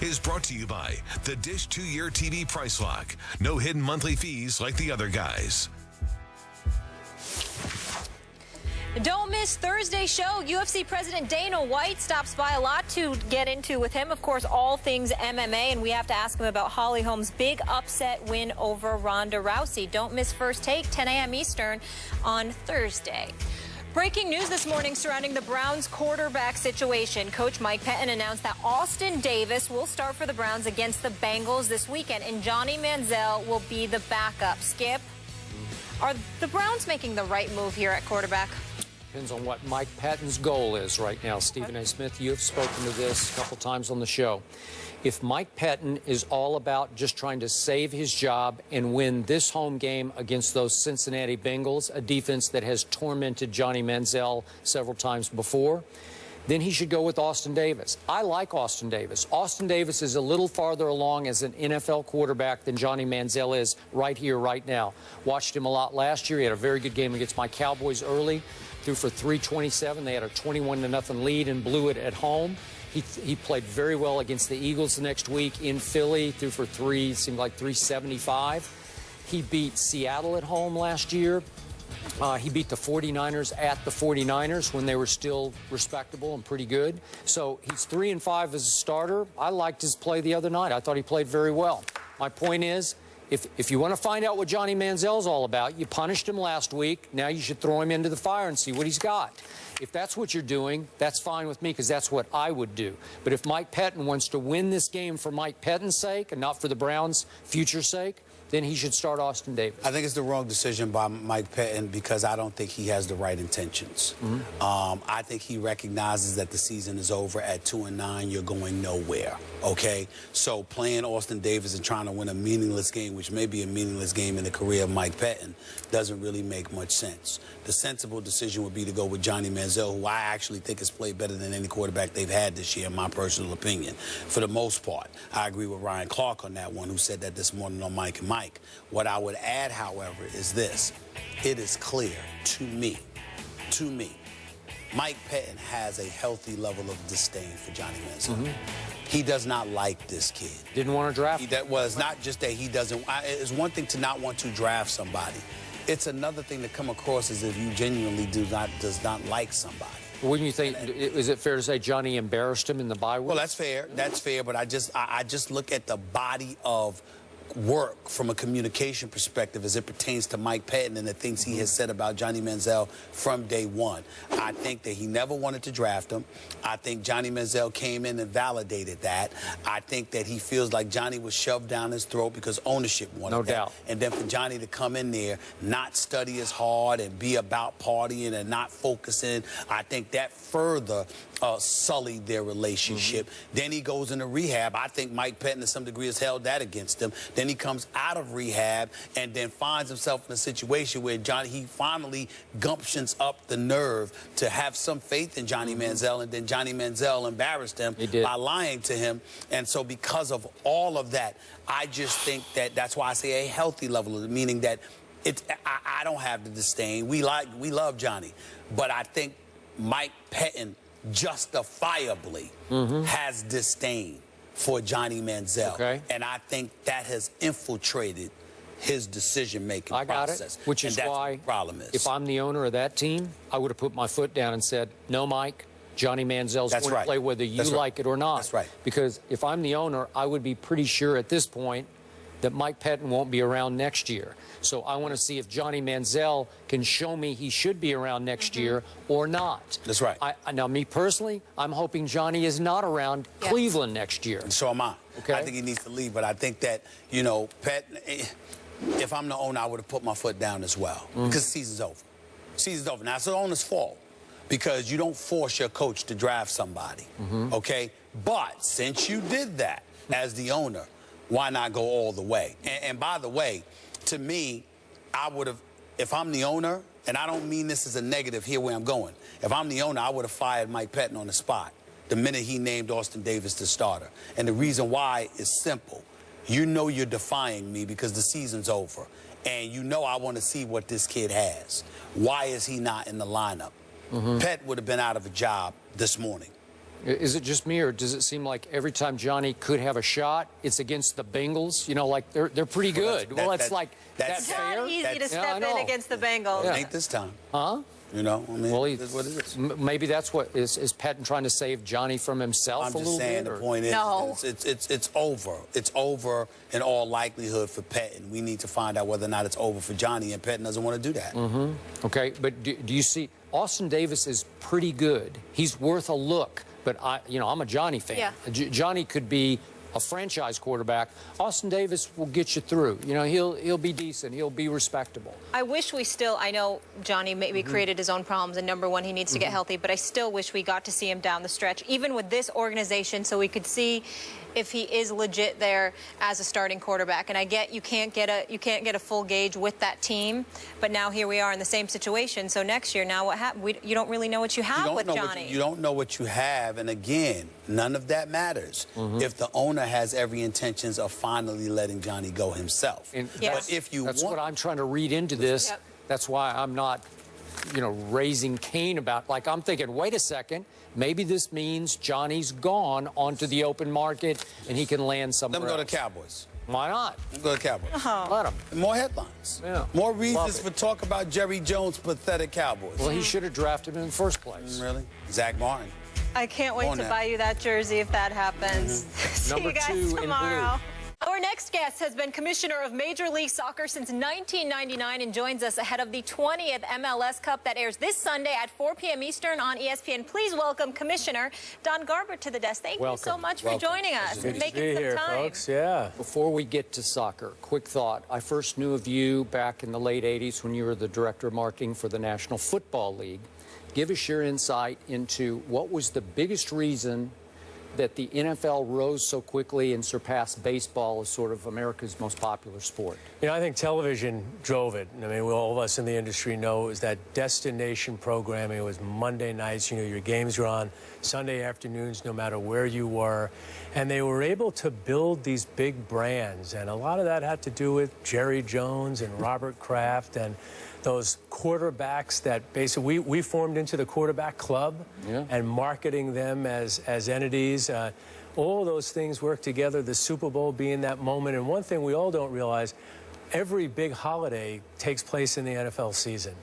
is brought to you by the Dish 2-Year TV Price Lock. No hidden monthly fees like the other guys. Don't miss Thursday's show. UFC President Dana White stops by. A lot to get into with him. Of course, all things MMA, and we have to ask him about Holly Holm's big upset win over Ronda Rousey. Don't miss First Take, 10 a.m. Eastern on Thursday. Breaking news this morning surrounding the Browns quarterback situation. Coach Mike Pettin announced that Austin Davis will start for the Browns against the Bengals this weekend, and Johnny Manziel will be the backup. Skip, are the Browns making the right move here at quarterback? Depends on what Mike Patton's goal is right now. Stephen A. Smith, you have spoken to this a couple times on the show. If Mike Patton is all about just trying to save his job and win this home game against those Cincinnati Bengals, a defense that has tormented Johnny Manziel several times before, then he should go with Austin Davis. I like Austin Davis. Austin Davis is a little farther along as an NFL quarterback than Johnny Manziel is right here, right now. Watched him a lot last year. He had a very good game against my Cowboys early. Threw for 327. They had a 21-0 lead and blew it at home. He played very well against the Eagles the next week in Philly. Threw for seemed like 375. He beat Seattle at home last year. He beat the 49ers at the 49ers when they were still respectable and pretty good. So he's 3-5 as a starter. I liked his play the other night. I thought he played very well. My point is, if you want to find out what Johnny Manziel's all about, you punished him last week. Now you should throw him into the fire and see what he's got. If that's what you're doing, that's fine with me, because that's what I would do. But if Mike Pettin wants to win this game for Mike Pettin's sake and not for the Browns' future sake, then he should start Austin Davis. I think it's the wrong decision by Mike Pettin because I don't think he has the right intentions. I think he recognizes that the season is over at 2-9. You're going nowhere, okay? So playing Austin Davis and trying to win a meaningless game, which may be a meaningless game in the career of Mike Pettin, doesn't really make much sense. The sensible decision would be to go with Johnny Manziel, who I actually think has played better than any quarterback they've had this year, in my personal opinion, for the most part. I agree with Ryan Clark on that one, who said that this morning on Mike and Mike. What I would add, however, is this. It is clear to me, Mike Pettin has a healthy level of disdain for Johnny Manziel. He does not like this kid. Didn't want to draft him. Well, it's not just that he doesn't. It's one thing to not want to draft somebody. It's another thing to come across as if you genuinely does not like somebody. Wouldn't you think, is it fair to say Johnny embarrassed him in the bye week? Well, that's fair. That's fair, but I just look at the body of work from a communication perspective as it pertains to Mike Pettin and the things he has said about Johnny Manziel from day one. I think that he never wanted to draft him. I think Johnny Manziel came in and validated that. I think that he feels like Johnny was shoved down his throat because ownership wanted that. No doubt. And then for Johnny to come in there, not study as hard and be about partying and not focusing, I think that further sullied their relationship. Then he goes into rehab. I think Mike Pettin to some degree has held that against him. Then he comes out of rehab and then finds himself in a situation where he finally gumptions up the nerve to have some faith in Johnny Manziel, and then Johnny Manziel embarrassed him by lying to him. And so because of all of that, I just think that that's why I say a healthy level, meaning that I don't have the disdain. We love Johnny, but I think Mike Pettin justifiably has disdain for Johnny Manziel. Okay. And I think that has infiltrated his decision-making process. Which is why, the problem is, if I'm the owner of that team, I would have put my foot down and said, no, Mike, Johnny Manziel's going to play whether you like it or not. That's right. Because if I'm the owner, I would be pretty sure at this point that Mike Pettin won't be around next year. So I want to see if Johnny Manziel can show me he should be around next year or not. That's right. Now, me personally, I'm hoping Johnny is not around Cleveland next year. And so am I. Okay. I think he needs to leave, but I think that, you know, Pettin, if I'm the owner, I would have put my foot down as well, because the season's over. Season's over. Now, it's the owner's fault, because you don't force your coach to draft somebody, okay? But since you did that as the owner, why not go all the way? And by the way, to me, I would have, if I'm the owner, and I don't mean this as a negative, here where I'm going. If I'm the owner, I would have fired Mike Pettin on the spot the minute he named Austin Davis the starter. And the reason why is simple. You know you're defying me because the season's over. And you know I want to see what this kid has. Why is he not in the lineup? Pet would have been out of a job this morning. Is it just me, or does it seem like every time Johnny could have a shot, it's against the Bengals? You know, like they're pretty good. That's fair. It's not easy to step in against the Bengals. It ain't this time. Huh? You know, I mean, Well, that's what it is. Maybe that's what is Patton trying to save Johnny from himself I'm a little just saying bit? the point is, No. it's over. It's over in all likelihood for Patton. We need to find out whether or not it's over for Johnny, and Patton doesn't want to do that. Okay, but do you see Austin Davis is pretty good. He's worth a look, but I'm a Johnny fan. Yeah. Johnny could be a franchise quarterback. Austin Davis will get you through. You know, he'll be decent. He'll be respectable. I wish I know Johnny maybe created his own problems, and number one, he needs to get healthy, but I still wish we got to see him down the stretch, even with this organization, so we could see if he is legit there as a starting quarterback. And I get you can't get a full gauge with that team, but now here we are in the same situation. So next year, now what happens? You don't really know what you have with Johnny. You don't know what you have, and again, none of that matters if the owner has every intentions of finally letting Johnny go himself. Yes. But if you That's want, what I'm trying to read into this. Yep. That's why I'm not, raising Cain about, like, I'm thinking, wait a second, maybe this means Johnny's gone onto the open market and he can land somewhere let me go else. to Cowboys. Why not? Let me go to Cowboys. Let him. More headlines. Yeah. More Love reasons it. for talk about Jerry Jones' pathetic Cowboys. Well, he should have drafted him in the first place. Really? Zach Martin. I can't wait On to that. buy you that jersey if that happens. See Number you guys 2 in blue. tomorrow. Our next guest has been commissioner of Major League Soccer since 1999 and joins us ahead of the 20th MLS Cup that airs this Sunday at 4 p.m. Eastern on ESPN. Please welcome Commissioner Don Garber to the desk. Thank you so much for joining us and making some time. Folks. Yeah. Before we get to soccer, quick thought. I first knew of you back in the late 80s when you were the director of marketing for the National Football League. Give us your insight into what was the biggest reason that the NFL rose so quickly and surpassed baseball as sort of America's most popular sport? I think television drove it. I mean, all of us in the industry know it was that destination programming. It was Monday nights. Your games were on Sunday afternoons, no matter where you were. And they were able to build these big brands. And a lot of that had to do with Jerry Jones and Robert Kraft and those quarterbacks that basically we formed into the quarterback club and marketing them as entities. All of those things work together, the Super Bowl being that moment. And one thing we all don't realize, every big holiday takes place in the NFL season.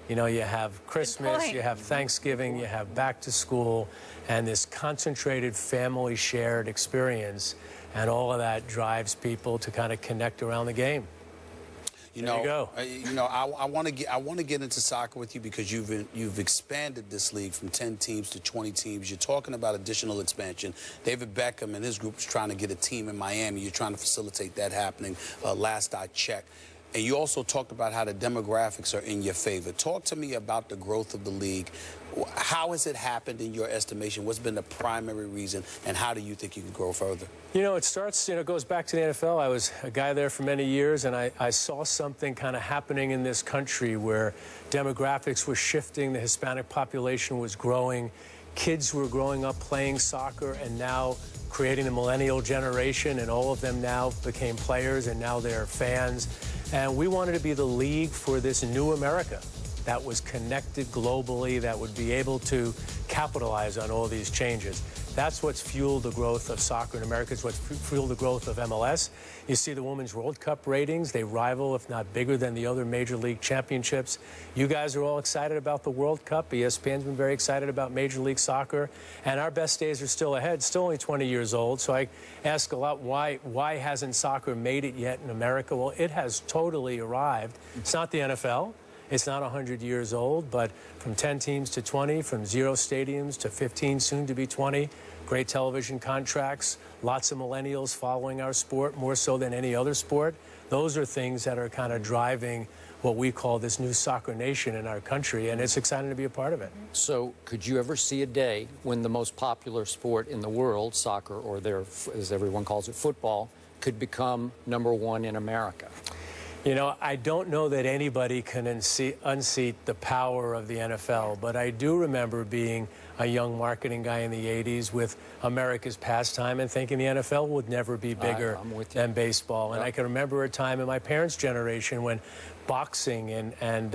You have Christmas, you have Thanksgiving, you have back to school, and this concentrated family shared experience. And all of that drives people to kind of connect around the game. There you go. I want to get into soccer with you because you've expanded this league from 10 teams to 20 teams. You're talking about additional expansion. David Beckham and his group was trying to get a team in Miami. You're trying to facilitate that happening. Last I checked. And you also talked about how the demographics are in your favor. Talk to me about the growth of the league. How has it happened in your estimation? What's been the primary reason, and how do you think you can grow further? It starts, goes back to the NFL. I was a guy there for many years, and I saw something kind of happening in this country where demographics were shifting, the Hispanic population was growing, kids were growing up playing soccer, and now creating the millennial generation, and all of them now became players, and now they're fans. And we wanted to be the league for this new America that was connected globally, that would be able to capitalize on all these changes. That's what's fueled the growth of soccer in America. It's what's fueled the growth of MLS. You see the Women's World Cup ratings. They rival, if not bigger than the other major league championships. You guys are all excited about the World Cup. ESPN's been very excited about Major League Soccer. And our best days are still ahead, still only 20 years old. So I ask a lot, why hasn't soccer made it yet in America? Well, it has totally arrived. It's not the NFL. It's not 100 years old, but from 10 teams to 20, from 0 stadiums to 15, soon to be 20, great television contracts, lots of millennials following our sport, more so than any other sport. Those are things that are kind of driving what we call this new soccer nation in our country, and it's exciting to be a part of it. So could you ever see a day when the most popular sport in the world, soccer, or as everyone calls it, football, could become #1 in America? I don't know that anybody can unseat the power of the NFL, but I do remember being a young marketing guy in the 80s with America's pastime and thinking the NFL would never be bigger than baseball. And I can remember a time in my parents' generation when boxing and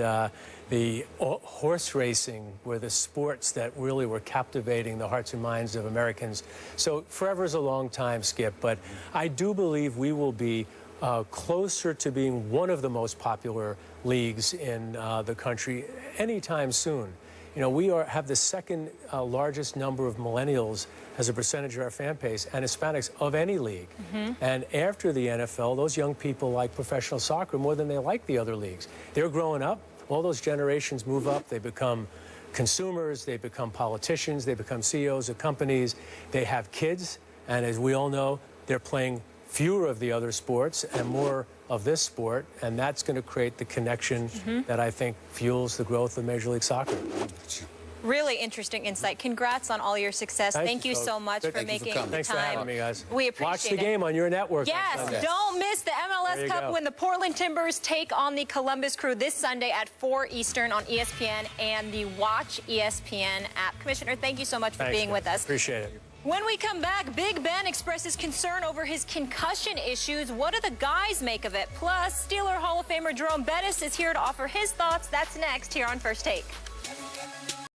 the horse racing were the sports that really were captivating the hearts and minds of Americans. So forever is a long time, Skip, but I do believe we will be closer to being one of the most popular leagues in the country anytime soon. You know, we have the second largest number of millennials as a percentage of our fan base and Hispanics of any league. And after the NFL, those young people like professional soccer more than they like the other leagues. They're growing up. All those generations move up. They become consumers. They become politicians. They become CEOs of companies. They have kids. And as we all know, they're playing fewer of the other sports and more of this sport, and that's going to create the connection that I think fuels the growth of Major League Soccer. Really interesting insight. Congrats on all your success. Thank you so much for making the time. Thanks for having me, guys. We appreciate it. Watch the game on your network. Yes, don't miss the MLS Cup when the Portland Timbers take on the Columbus Crew this Sunday at 4 Eastern on ESPN and the Watch ESPN app. Commissioner, thank you so much for being with us. Appreciate it. When we come back, Big Ben expresses concern over his concussion issues. What do the guys make of it? Plus, Steeler Hall of Famer Jerome Bettis is here to offer his thoughts. That's next here on First Take.